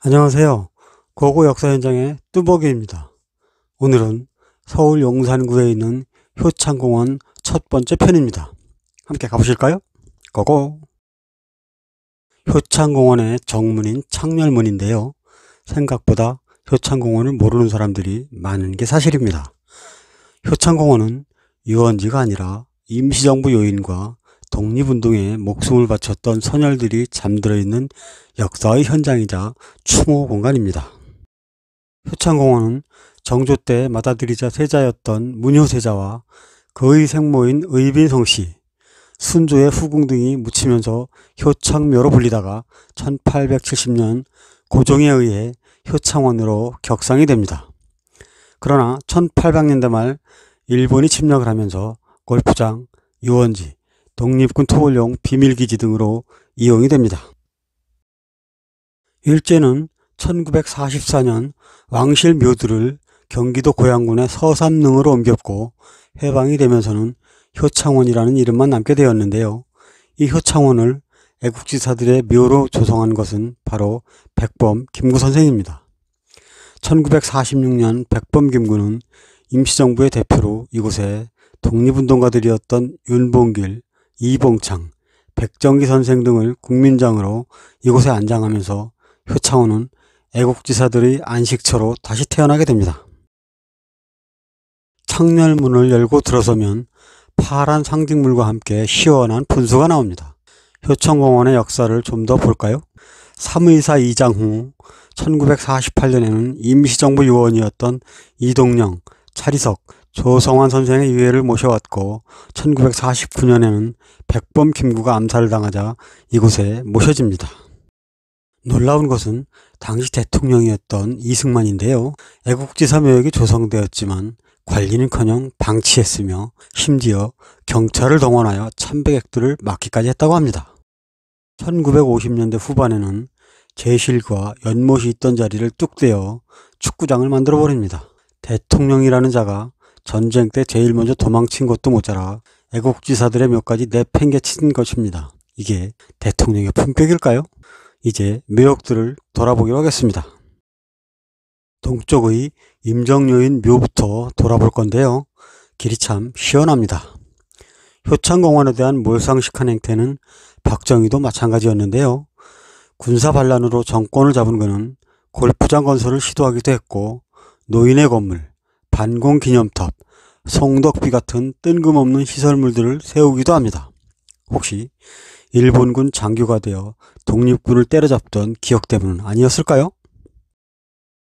안녕하세요. 고고 역사 현장의 뚜벅이입니다. 오늘은 서울 용산구에 있는 효창공원 첫 번째 편입니다. 함께 가보실까요? 고고! 효창공원의 정문인 창렬문인데요. 생각보다 효창공원을 모르는 사람들이 많은 게 사실입니다. 효창공원은 유원지가 아니라 임시정부 요인과 독립운동에 목숨을 바쳤던 선열들이 잠들어 있는 역사의 현장이자 추모 공간입니다. 효창공원은 정조 때 맏아들이자 세자였던 문효세자와 그의 생모인 의빈성씨, 순조의 후궁 등이 묻히면서 효창묘로 불리다가 1870년 고종에 의해 효창원으로 격상이 됩니다. 그러나 1800년대 말 일본이 침략을 하면서 골프장, 유원지, 독립군 토벌용 비밀기지 등으로 이용이 됩니다. 일제는 1944년 왕실 묘들을 경기도 고양군의 서삼릉으로 옮겼고 해방이 되면서는 효창원이라는 이름만 남게 되었는데요. 이 효창원을 애국지사들의 묘로 조성한 것은 바로 백범 김구 선생입니다. 1946년 백범 김구는 임시정부의 대표로 이곳에 독립운동가들이었던 윤봉길, 이봉창, 백정기 선생 등을 국민장으로 이곳에 안장하면서 효창원은 애국지사들의 안식처로 다시 태어나게 됩니다. 창렬문을 열고 들어서면 파란 상징물과 함께 시원한 분수가 나옵니다. 효창공원의 역사를 좀 더 볼까요? 삼의사 이장 후 1948년에는 임시정부 요원이었던 이동영, 차리석, 조성환 선생의 유해를 모셔왔고 1949년에는 백범 김구가 암살을 당하자 이곳에 모셔집니다. 놀라운 것은 당시 대통령이었던 이승만인데요. 애국지사 묘역이 조성되었지만 관리는커녕 방치했으며 심지어 경찰을 동원하여 참배객들을 막기까지 했다고 합니다. 1950년대 후반에는 제실과 연못이 있던 자리를 뚝 떼어 축구장을 만들어 버립니다. 대통령이라는 자가 전쟁 때 제일 먼저 도망친 것도 모자라 애국지사들의 묘까지 내팽개친 것입니다. 이게 대통령의 품격일까요? 이제 묘역들을 돌아보기로 하겠습니다. 동쪽의 임정요인 묘부터 돌아볼 건데요. 길이 참 시원합니다. 효창공원에 대한 몰상식한 행태는 박정희도 마찬가지였는데요. 군사반란으로 정권을 잡은 그는 골프장 건설을 시도하기도 했고 노인의 건물, 반공기념탑, 송덕비 같은 뜬금없는 시설물들을 세우기도 합니다. 혹시 일본군 장교가 되어 독립군을 때려잡던 기억 때문은 아니었을까요?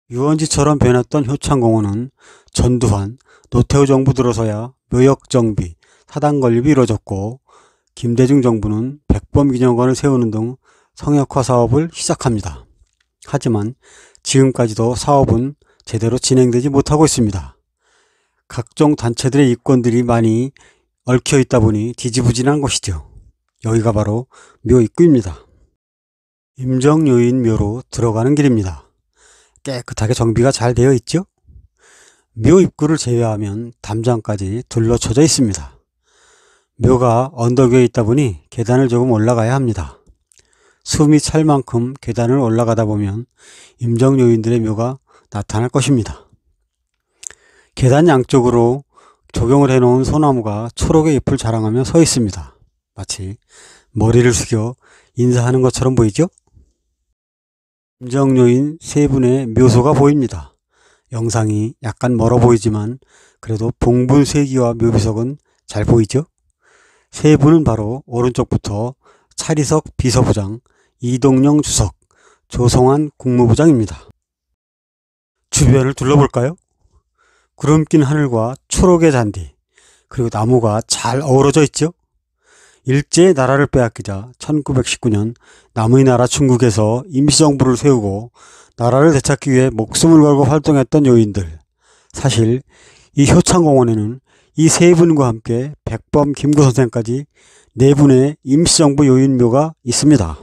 유원지처럼 변했던 효창공원은 전두환, 노태우 정부 들어서야 묘역 정비, 사당 건립이 이루어졌고 김대중 정부는 백범기념관을 세우는 등 성역화 사업을 시작합니다. 하지만 지금까지도 사업은 제대로 진행되지 못하고 있습니다. 각종 단체들의 이권들이 많이 얽혀 있다 보니 뒤지부진한 것이죠. 여기가 바로 묘 입구입니다. 임정요인 묘로 들어가는 길입니다. 깨끗하게 정비가 잘 되어 있죠? 묘 입구를 제외하면 담장까지 둘러쳐져 있습니다. 묘가 언덕 위에 있다 보니 계단을 조금 올라가야 합니다. 숨이 찰 만큼 계단을 올라가다 보면 임정요인들의 묘가 나타날 것입니다. 계단 양쪽으로 조경을 해놓은 소나무가 초록의 잎을 자랑하며 서 있습니다. 마치 머리를 숙여 인사하는 것처럼 보이죠? 임정요인 세 분의 묘소가 보입니다. 영상이 약간 멀어 보이지만 그래도 봉분쇄기와 묘비석은 잘 보이죠? 세 분은 바로 오른쪽부터 차리석 비서부장, 이동영 주석, 조성환 국무부장입니다. 주변을 둘러볼까요? 구름 낀 하늘과 초록의 잔디, 그리고 나무가 잘 어우러져 있죠? 일제의 나라를 빼앗기자 1919년 남의 나라 중국에서 임시정부를 세우고 나라를 되찾기 위해 목숨을 걸고 활동했던 요인들. 사실 이 효창공원에는 이 세 분과 함께 백범 김구 선생까지 네 분의 임시정부 요인묘가 있습니다.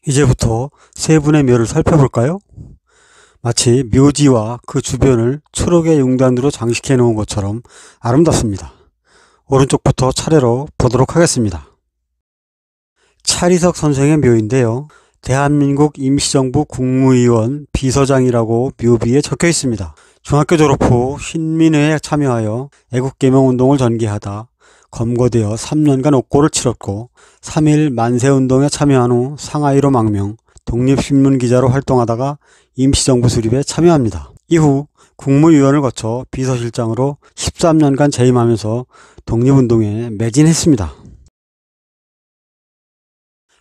이제부터 세 분의 묘를 살펴볼까요? 마치 묘지와 그 주변을 초록의 용단으로 장식해 놓은 것처럼 아름답습니다. 오른쪽부터 차례로 보도록 하겠습니다. 차리석 선생의 묘인데요. 대한민국 임시정부 국무위원 비서장이라고 묘비에 적혀 있습니다. 중학교 졸업 후 신민회에 참여하여 애국개명운동을 전개하다 검거되어 3년간 옥고를 치렀고 3.1 만세운동에 참여한 후 상하이로 망명, 독립신문 기자로 활동하다가 임시정부 수립에 참여합니다. 이후 국무위원을 거쳐 비서실장으로 13년간 재임하면서 독립운동에 매진했습니다.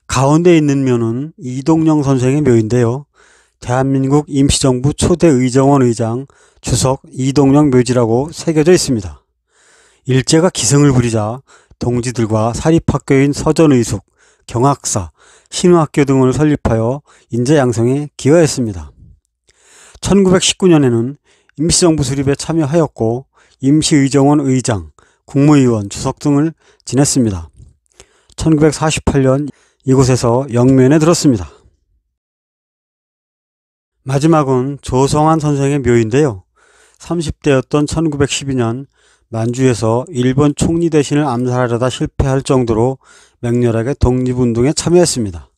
가운데 있는 묘는 이동영 선생의 묘인데요. 대한민국 임시정부 초대 의정원 의장 주석 이동영 묘지라고 새겨져 있습니다. 일제가 기승을 부리자 동지들과 사립학교인 서전의숙, 경학사, 신우학교 등을 설립하여 인재 양성에 기여했습니다. 1919년에는 임시정부 수립에 참여하였고 임시의정원 의장, 국무위원, 주석 등을 지냈습니다. 1948년 이곳에서 영면에 들었습니다. 마지막은 조성한 선생의 묘인데요. 30대였던 1912년 만주에서 일본 총리 대신을 암살하려다 실패할 정도로 맹렬하게 독립운동에 참여했습니다.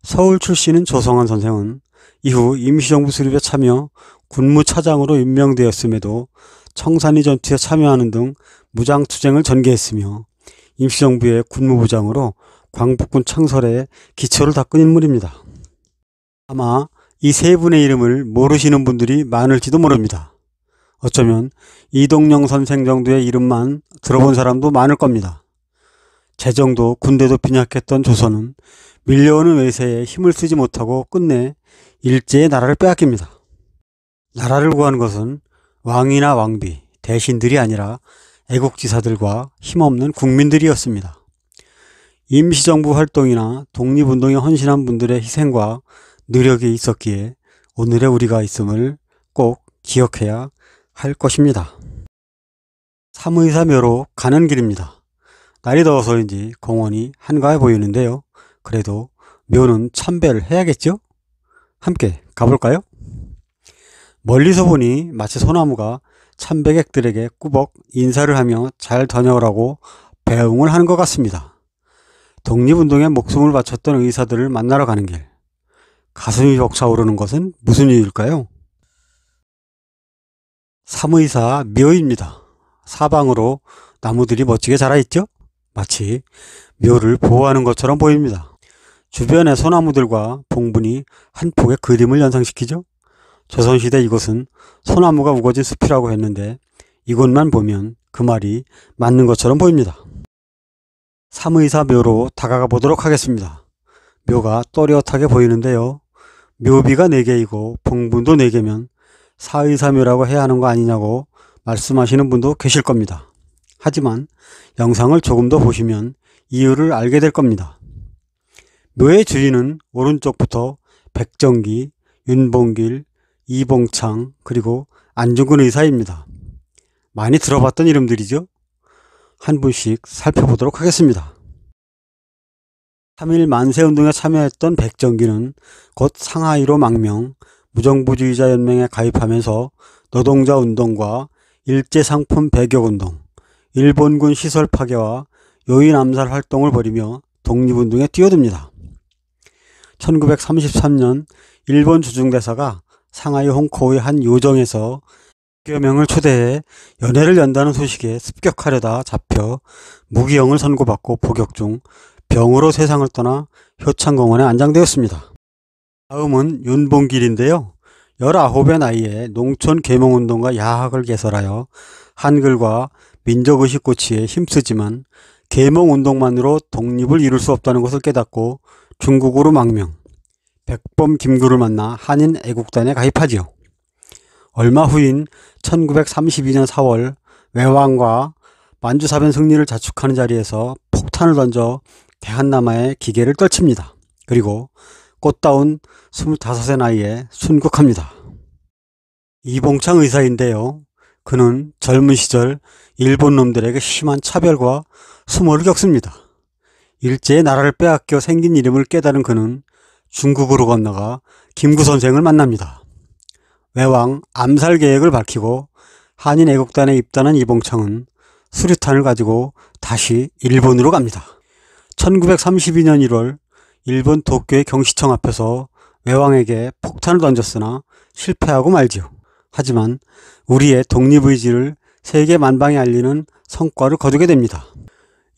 서울 출신인 조성한 선생은 이후 임시정부 수립에 참여 군무차장으로 임명되었음에도 청산리 전투에 참여하는 등 무장투쟁을 전개했으며 임시정부의 군무부장으로 광복군 창설에 기초를 닦은 인물입니다. 아마 이 세 분의 이름을 모르시는 분들이 많을지도 모릅니다. 어쩌면 이동영 선생 정도의 이름만 들어본 사람도 많을 겁니다. 재정도 군대도 빈약했던 조선은 밀려오는 외세에 힘을 쓰지 못하고 끝내 일제의 나라를 빼앗깁니다. 나라를 구하는 것은 왕이나 왕비, 대신들이 아니라 애국지사들과 힘없는 국민들이었습니다. 임시정부 활동이나 독립운동에 헌신한 분들의 희생과 노력이 있었기에 오늘의 우리가 있음을 꼭 기억해야 할 것입니다. 삼의사묘로 가는 길입니다. 날이 더워서인지 공원이 한가해 보이는데요. 그래도 묘는 참배를 해야겠죠? 함께 가볼까요? 멀리서 보니 마치 소나무가 참배객들에게 꾸벅 인사를 하며 잘 다녀오라고 배웅을 하는 것 같습니다. 독립운동에 목숨을 바쳤던 의사들을 만나러 가는 길. 가슴이 벅차오르는 것은 무슨 이유일까요? 삼의사 묘입니다. 사방으로 나무들이 멋지게 자라있죠? 마치 묘를 보호하는 것처럼 보입니다. 주변의 소나무들과 봉분이 한 폭의 그림을 연상시키죠? 조선시대 이곳은 소나무가 우거진 숲이라고 했는데 이곳만 보면 그 말이 맞는 것처럼 보입니다. 삼의사 묘로 다가가 보도록 하겠습니다. 묘가 또렷하게 보이는데요. 묘비가 4개이고 봉분도 4개면 사의사묘라고 해야 하는 거 아니냐고 말씀하시는 분도 계실 겁니다. 하지만 영상을 조금 더 보시면 이유를 알게 될 겁니다. 묘의 주인은 오른쪽부터 백정기, 윤봉길, 이봉창, 그리고 안중근 의사입니다. 많이 들어봤던 이름들이죠? 한 분씩 살펴보도록 하겠습니다. 3.1 만세운동에 참여했던 백정기는 곧 상하이로 망명, 무정부주의자 연맹에 가입하면서 노동자운동과 일제상품 배격운동, 일본군 시설 파괴와 요인 암살 활동을 벌이며 독립운동에 뛰어듭니다. 1933년 일본 주중대사가 상하이 홍코우의 한 요정에서 개명을 초대해 연회를 연다는 소식에 습격하려다 잡혀 무기형을 선고받고 복역 중 병으로 세상을 떠나 효창공원에 안장되었습니다. 다음은 윤봉길인데요. 19의 나이에 농촌 계몽운동과 야학을 개설하여 한글과 민족의식 고취에 힘쓰지만 계몽운동만으로 독립을 이룰 수 없다는 것을 깨닫고 중국으로 망명, 백범 김구를 만나 한인 애국단에 가입하지요. 얼마 후인 1932년 4월 외왕과 만주사변 승리를 자축하는 자리에서 폭탄을 던져 대한남하의 기계를 떨칩니다. 그리고 꽃다운 25의 나이에 순국합니다. 이봉창 의사인데요. 그는 젊은 시절 일본 놈들에게 심한 차별과 수모를 겪습니다. 일제의 나라를 빼앗겨 생긴 이름을 깨달은 그는 중국으로 건너가 김구 선생을 만납니다. 외왕 암살 계획을 밝히고 한인 애국단에 입단한 이봉창은 수류탄을 가지고 다시 일본으로 갑니다. 1932년 1월 일본 도쿄의 경시청 앞에서 외왕에게 폭탄을 던졌으나 실패하고 말지요. 하지만 우리의 독립의지를 세계 만방에 알리는 성과를 거두게 됩니다.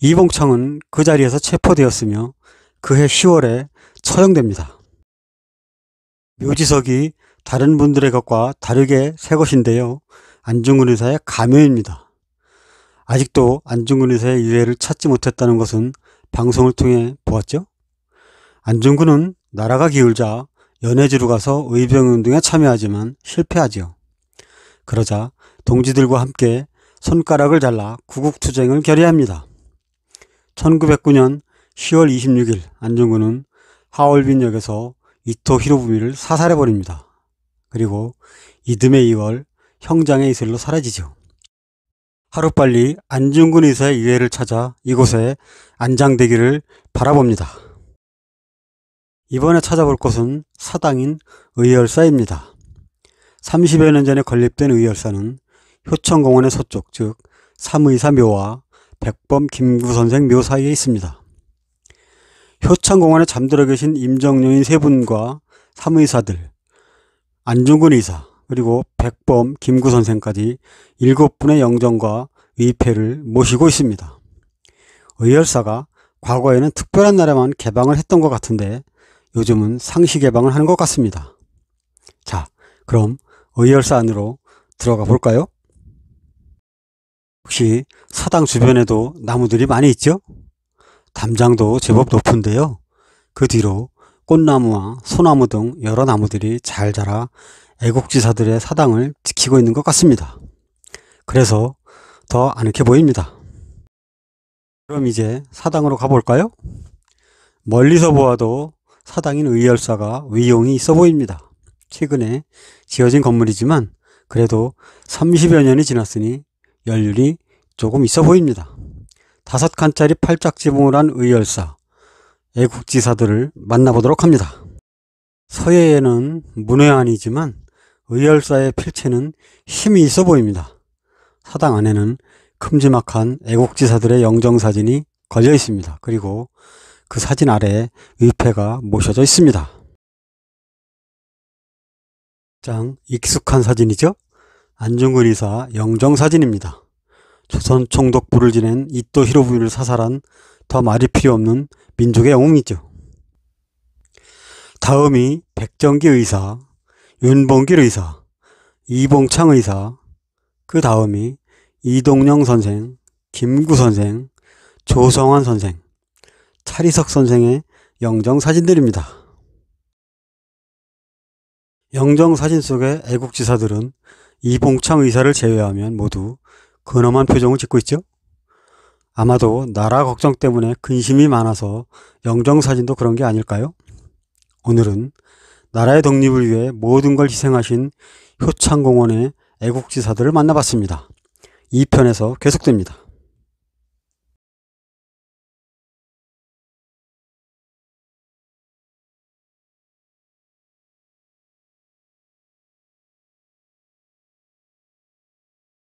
이봉창은 그 자리에서 체포되었으며 그해 10월에 처형됩니다. 묘지석이 다른 분들의 것과 다르게 새 것인데요. 안중근 의사의 가면입니다. 아직도 안중근 의사의 유해를 찾지 못했다는 것은 방송을 통해 보았죠. 안중근은 나라가 기울자 연해지로 가서 의병운동에 참여하지만 실패하지요. 그러자 동지들과 함께 손가락을 잘라 구국투쟁을 결의합니다. 1909년 10월 26일 안중근은 하얼빈역에서 이토 히로부미를 사살해버립니다. 그리고 이듬해 2월 형장의 이슬로 사라지죠. 하루빨리 안중근 의사의 유해를 찾아 이곳에 안장되기를 바라봅니다. 이번에 찾아볼 곳은 사당인 의열사입니다. 30여 년 전에 건립된 의열사는 효천공원의 서쪽, 즉 삼의사 묘와 백범 김구선생 묘 사이에 있습니다. 효천공원에 잠들어 계신 임정요인 세 분과 삼의사들, 안중근 의사, 그리고 백범 김구선생까지 7분의 영정과 위패를 모시고 있습니다. 의열사가 과거에는 특별한 날에만 개방을 했던 것 같은데 요즘은 상시 개방을 하는 것 같습니다. 자, 그럼 의열사 안으로 들어가 볼까요? 혹시 사당 주변에도 나무들이 많이 있죠? 담장도 제법 높은데요. 그 뒤로 꽃나무와 소나무 등 여러 나무들이 잘 자라 애국지사들의 사당을 지키고 있는 것 같습니다. 그래서 더 아늑해 보입니다. 그럼 이제 사당으로 가볼까요? 멀리서 보아도 사당인 의열사가 위용이 있어 보입니다. 최근에 지어진 건물이지만 그래도 30여 년이 지났으니 연륜이 조금 있어 보입니다. 5칸짜리 팔짝지붕을 한 의열사, 애국지사들을 만나보도록 합니다. 서예에는 문외한이지만 의열사의 필체는 힘이 있어 보입니다. 사당 안에는 큼지막한 애국지사들의 영정사진이 걸려 있습니다. 그리고 그 사진 아래에 위패가 모셔져 있습니다. 짱 익숙한 사진이죠? 안중근 의사 영정사진입니다. 조선 총독부를 지낸 이토 히로부미를 사살한 더 말이 필요 없는 민족의 영웅이죠. 다음이 백정기 의사, 윤봉길 의사, 이봉창 의사, 그 다음이 이동영 선생, 김구 선생, 조성환 선생, 차리석 선생의 영정사진들입니다. 영정사진 속의 애국지사들은 이봉창 의사를 제외하면 모두 근엄한 표정을 짓고 있죠. 아마도 나라 걱정 때문에 근심이 많아서 영정사진도 그런 게 아닐까요? 오늘은 나라의 독립을 위해 모든 걸 희생하신 효창공원의 애국지사들을 만나봤습니다. 2편에서 계속됩니다.